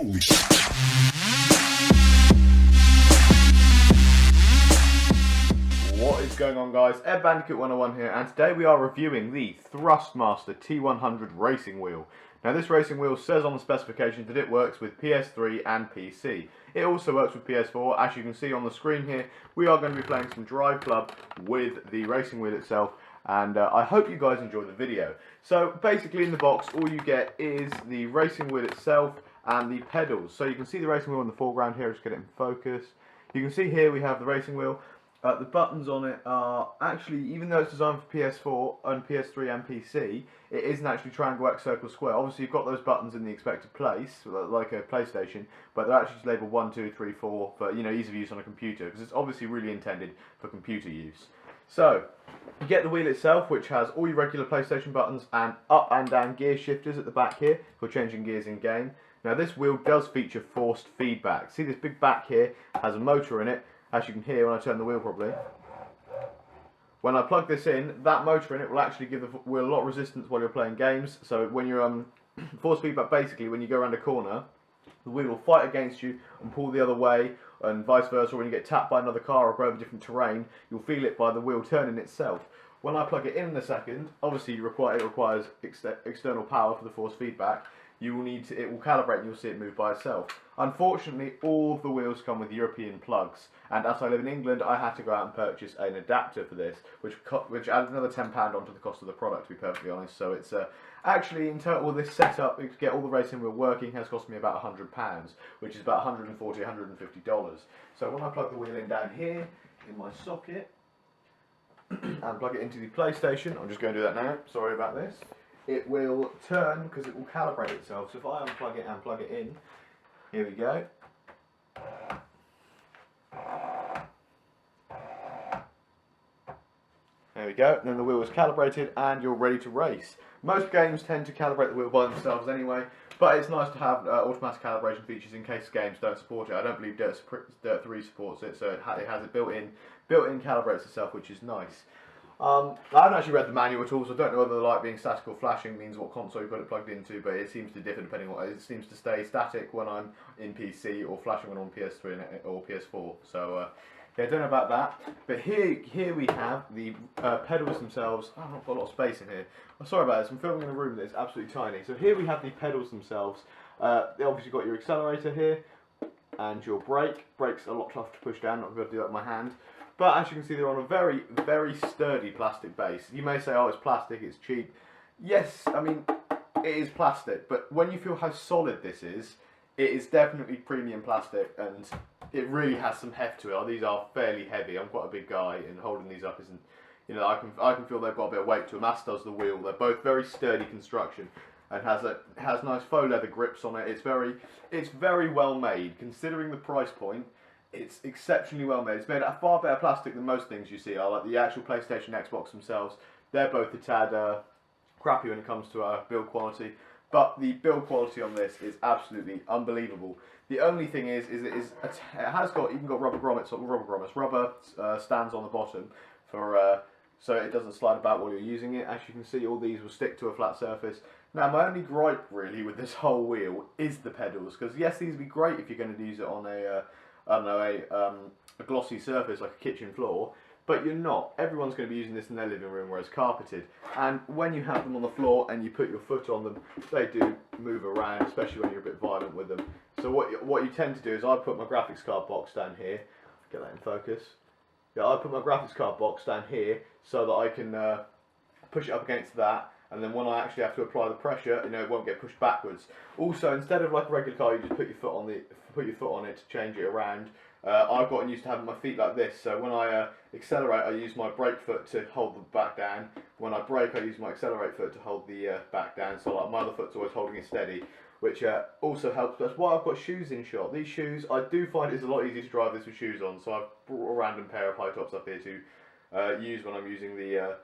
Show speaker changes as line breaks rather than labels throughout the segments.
What is going on, guys? Ed Bandicoot 101 here, and today we are reviewing the Thrustmaster T100 racing wheel. Now, this racing wheel says on the specifications that it works with PS3 and PC. It also works with PS4. As you can see on the screen here, we are going to be playing some Drive Club with the racing wheel itself, and I hope you guys enjoy the video. So basically in the box, all you get is the racing wheel itself and the pedals. So you can see the racing wheel in the foreground here. Just get it in focus. You can see here we have the racing wheel. The buttons on it are actually, even though it's designed for PS4 and PS3 and PC, it isn't actually triangle, X, circle, square. Obviously you've got those buttons in the expected place, like a PlayStation, but they're actually just labelled 1, 2, 3, 4 for, you know, ease of use on a computer, because it's obviously really intended for computer use. So, you get the wheel itself, which has all your regular PlayStation buttons and up and down gear shifters at the back here for changing gears in game. Now this wheel does feature forced feedback. See, this big back here has a motor in it, as you can hear when I turn the wheel properly. When I plug this in, that motor in it will actually give the wheel a lot of resistance while you're playing games. So when you're force feedback, basically when you go around a corner, the wheel will fight against you and pull the other way, and vice versa. When you get tapped by another car or go over different terrain, you'll feel it by the wheel turning itself. When I plug it in a second, obviously it requires external power for the force feedback. It will calibrate and you'll see it move by itself. Unfortunately, all of the wheels come with European plugs, and as I live in England, I had to go out and purchase an adapter for this, which added another £10 onto the cost of the product, to be perfectly honest. So it's actually, in total, this setup to get all the racing wheel working has cost me about £100, which is about $140, $150. So when I plug the wheel in down here in my socket and plug it into the PlayStation, I'm just going to do that now. Sorry about this. It will turn because it will calibrate itself. So if I unplug it and plug it in, here we go. There we go. And then the wheel is calibrated and you're ready to race. Most games tend to calibrate the wheel by themselves anyway, but it's nice to have automatic calibration features in case games don't support it. I don't believe Dirt 3 supports it, so it has it built-in calibrates itself, which is nice. I haven't actually read the manual at all, so I don't know whether the light being static or flashing means what console you've got it plugged into, but it seems to differ depending on what it seems to stay static when I'm in PC or flashing when I'm on PS3 or PS4. So yeah, I don't know about that. But here we have the pedals themselves. Oh, I've not got a lot of space in here. I'm sorry about this. I'm filming in a room that's absolutely tiny. So here we have the pedals themselves. They obviously got your accelerator here and your brake. Brake's a lot tough to push down. Not going to do that with my hand. But as you can see, they're on a very, very sturdy plastic base. You may say, oh, it's plastic, it's cheap. Yes, I mean, it is plastic, but when you feel how solid this is, it is definitely premium plastic, and it really has some heft to it. These are fairly heavy. I'm quite a big guy, and holding these up isn't, you know, I can feel they've got a bit of weight to them, as does the wheel. They're both very sturdy construction, and has nice faux leather grips on it. It's very well made, considering the price point. It's exceptionally well made. It's made out of far better plastic than most things you see are, like the actual PlayStation, Xbox themselves. They're both a tad crappy when it comes to build quality, but the build quality on this is absolutely unbelievable. The only thing is it has got even got rubber stands on the bottom for so it doesn't slide about while you're using it. As you can see, all these will stick to a flat surface. Now, my only gripe really with this whole wheel is the pedals, because yes, these would be great if you're going to use it on a glossy surface like a kitchen floor, but you're not. Everyone's going to be using this in their living room where it's carpeted, and when you have them on the floor and you put your foot on them, they do move around, especially when you're a bit violent with them. So what you tend to do is I put my graphics card box down here. Get that in focus. Yeah, I put my graphics card box down here so that I can push it up against that, and then when I actually have to apply the pressure, you know, it won't get pushed backwards. Also, instead of like a regular car, you just put your foot on it to change it around. I've gotten used to having my feet like this, so when I accelerate, I use my brake foot to hold the back down. When I brake, I use my accelerate foot to hold the back down. So like my other foot's always holding it steady, which also helps. That's why I've got shoes in shot. These shoes, I do find it's a lot easier to drive this with shoes on. So I've brought a random pair of high tops up here to use when I'm using the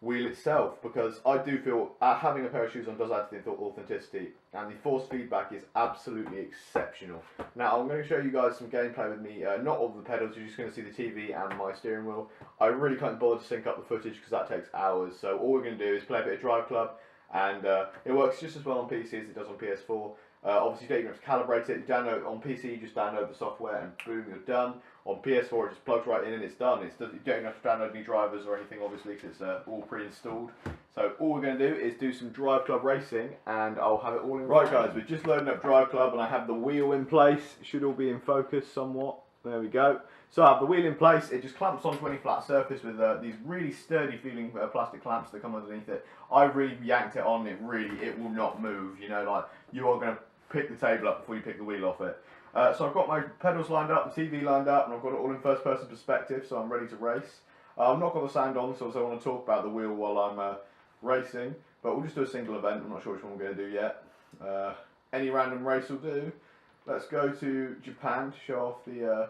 wheel itself, because I do feel having a pair of shoes on does add to the authenticity, and the force feedback is absolutely exceptional. Now I'm going to show you guys some gameplay with me, not all of the pedals. You're just going to see the TV and my steering wheel. I really can't bother to sync up the footage because that takes hours, so all we're going to do is play a bit of Drive Club, and it works just as well on PC as it does on PS4, Obviously, you don't even have to calibrate it. You download on PC, you just download the software, and boom, you're done. On PS4, it just plugs right in and it's done. You don't even have to download any drivers or anything, obviously, because it's all pre-installed. So all we're going to do is do some Drive Club racing, and I'll have it all in. Right, guys, we're just loading up Drive Club, and I have the wheel in place. It should all be in focus somewhat. There we go. So I have the wheel in place. It just clamps onto any flat surface with these really sturdy feeling plastic clamps that come underneath it. I really yanked it on. It will not move. You know, like you are going to pick the table up before you pick the wheel off it. So I've got my pedals lined up, the TV lined up, and I've got it all in first person perspective, so I'm ready to race. I've not got the sound on, so I want to talk about the wheel while I'm racing, but we'll just do a single event. I'm not sure which one we're going to do yet. Any random race will do. Let's go to Japan to show off the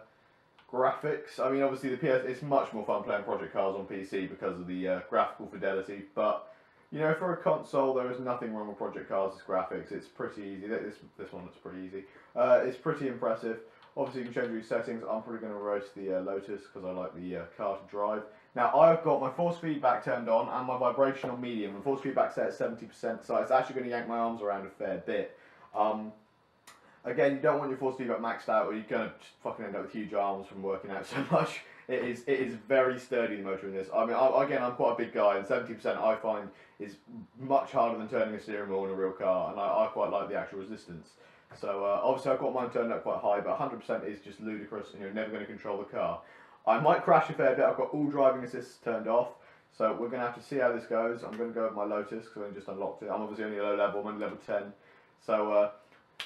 graphics. I mean, obviously the PS, it's much more fun playing Project Cars on PC because of the graphical fidelity, but you know, for a console, there is nothing wrong with Project Cars' graphics. It's pretty easy. This one looks pretty easy. It's pretty impressive. Obviously, you can change your settings. I'm probably going to roast the Lotus because I like the car to drive. Now, I've got my force feedback turned on and my vibration on medium. And force feedback set at 70%, so it's actually going to yank my arms around a fair bit. Again, you don't want your force feedback maxed out, or you're going to fucking end up with huge arms from working out so much. It is very sturdy, the motor in this. I mean, again, I'm quite a big guy, and 70% I find is much harder than turning a steering wheel in a real car, and I quite like the actual resistance. So obviously I've got mine turned up quite high, but 100% is just ludicrous, and you're never going to control the car. I might crash a fair bit. I've got all driving assists turned off, so we're going to have to see how this goes. I'm going to go with my Lotus, because I just unlocked it. I'm obviously only low level, I'm only level 10. So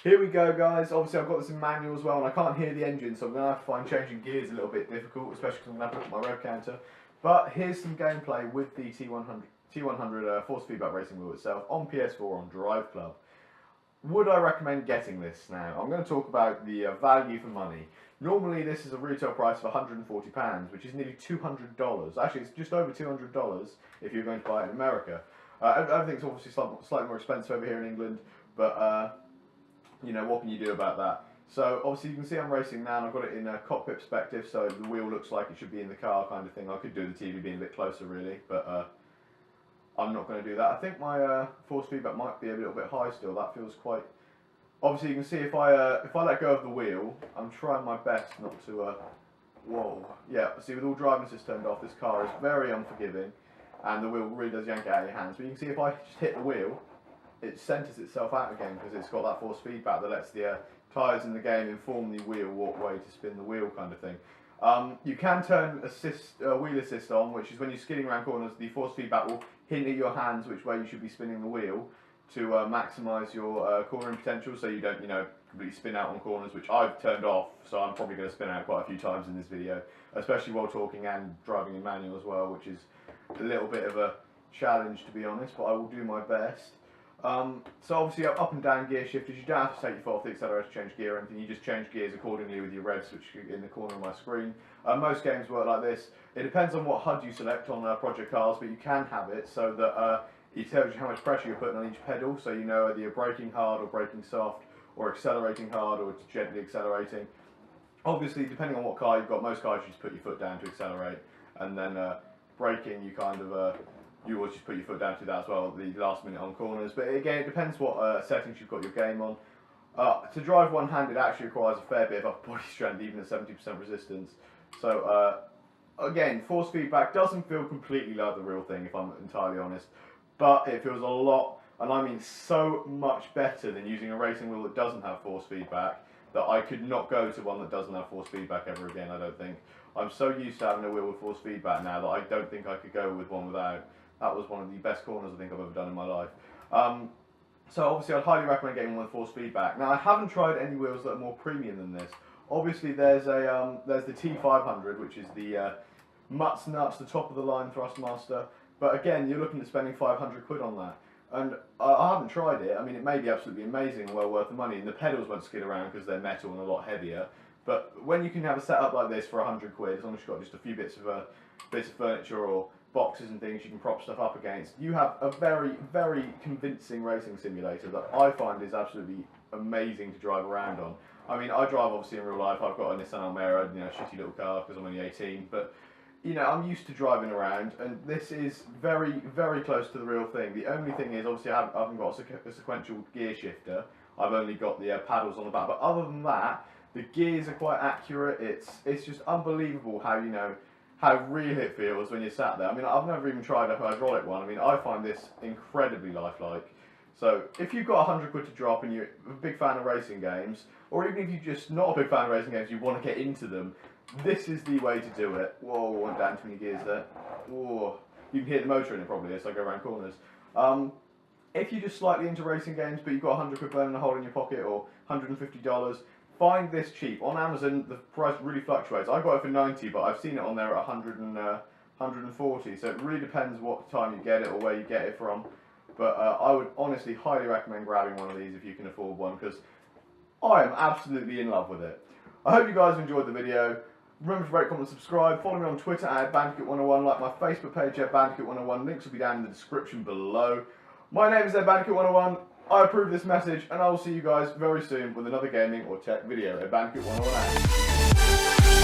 here we go, guys. Obviously, I've got this in manual as well, and I can't hear the engine, so I'm going to have to find changing gears a little bit difficult, especially because I'm going to have to look at my rev counter. But here's some gameplay with the T100 force feedback racing wheel itself on PS4 on Drive Club. Would I recommend getting this now? I'm going to talk about the value for money. Normally, this is a retail price of £140, which is nearly $200. Actually, it's just over $200 if you're going to buy it in America. Everything's obviously slightly more expensive over here in England, but you know, what can you do about that? So obviously you can see I'm racing now, and I've got it in a cockpit perspective, so the wheel looks like it should be in the car kind of thing. I could do the TV being a bit closer really, but I'm not going to do that. I think my force feedback might be a little bit high still. That feels quite... Obviously you can see if I let go of the wheel, I'm trying my best not to... Whoa. Yeah, see, with all driving assists turned off, this car is very unforgiving, and the wheel really does yank it out of your hands. But you can see if I just hit the wheel, it centres itself out again because it's got that force feedback that lets the tyres in the game inform the wheel what way to spin the wheel kind of thing. You can turn wheel assist on, which is when you're skidding around corners, the force feedback will hint at your hands which way you should be spinning the wheel to maximise your cornering potential, so you don't, you know, completely spin out on corners, which I've turned off, so I'm probably going to spin out quite a few times in this video, especially while talking and driving in manual as well, which is a little bit of a challenge to be honest, but I will do my best. So obviously up and down gear shifters, you don't have to take your foot off the accelerator to change gear or anything, you just change gears accordingly with your rev switch in the corner of my screen. Most games work like this. It depends on what HUD you select on Project Cars, but you can have it so that it tells you how much pressure you're putting on each pedal, so you know whether you're braking hard or braking soft, or accelerating hard or gently accelerating. Obviously, depending on what car you've got, most cars you just put your foot down to accelerate, and then braking you kind of... you always just put your foot down to that as well, the last minute on corners. But again, it depends what settings you've got your game on. To drive one-handed actually requires a fair bit of upper body strength, even at 70% resistance. So again, force feedback doesn't feel completely like the real thing, if I'm entirely honest. But it feels a lot, and I mean so much better than using a racing wheel that doesn't have force feedback, that I could not go to one that doesn't have force feedback ever again, I don't think. I'm so used to having a wheel with force feedback now that I don't think I could go with one without. That was one of the best corners I think I've ever done in my life. So obviously I'd highly recommend getting one with force feedback. Now I haven't tried any wheels that are more premium than this. Obviously there's the T100, which is the nuts, the top of the line Thrustmaster. But again, you're looking at spending 500 quid on that. And I haven't tried it. I mean, it may be absolutely amazing and well worth the money. And the pedals won't skid around because they're metal and a lot heavier. But when you can have a setup like this for 100 quid, as long as you've got just a few bits of furniture or boxes and things you can prop stuff up against, you have a very, very convincing racing simulator that I find is absolutely amazing to drive around on. I mean, I drive obviously in real life. I've got a Nissan Almera, you know, shitty little car because I'm only 18, but you know, I'm used to driving around, and this is very, very close to the real thing. The only thing is, obviously, I haven't got a sequential gear shifter. I've only got the paddles on the back. But other than that, the gears are quite accurate. It's just unbelievable how, you know, how real it feels when you're sat there. I mean, I've never even tried a hydraulic one. I mean, I find this incredibly lifelike. So if you've got £100 to drop and you're a big fan of racing games, or even if you're just not a big fan of racing games, you want to get into them, this is the way to do it. Whoa, went down too many gears there. Whoa. You can hear the motor in it probably as I go around corners. If you're just slightly into racing games but you've got £100 burning a hole in your pocket or $150, find this cheap. On Amazon the price really fluctuates. I got it for 90, but I've seen it on there at 140, so it really depends what time you get it or where you get it from. But I would honestly highly recommend grabbing one of these if you can afford one, because I am absolutely in love with it. I hope you guys enjoyed the video. Remember to rate, comment, subscribe. Follow me on Twitter at Bandicoot101. Like my Facebook page at Bandicoot101. Links will be down in the description below. My name is Bandicoot101. I approve this message, and I will see you guys very soon with another gaming or tech video. Bandicoot101 out.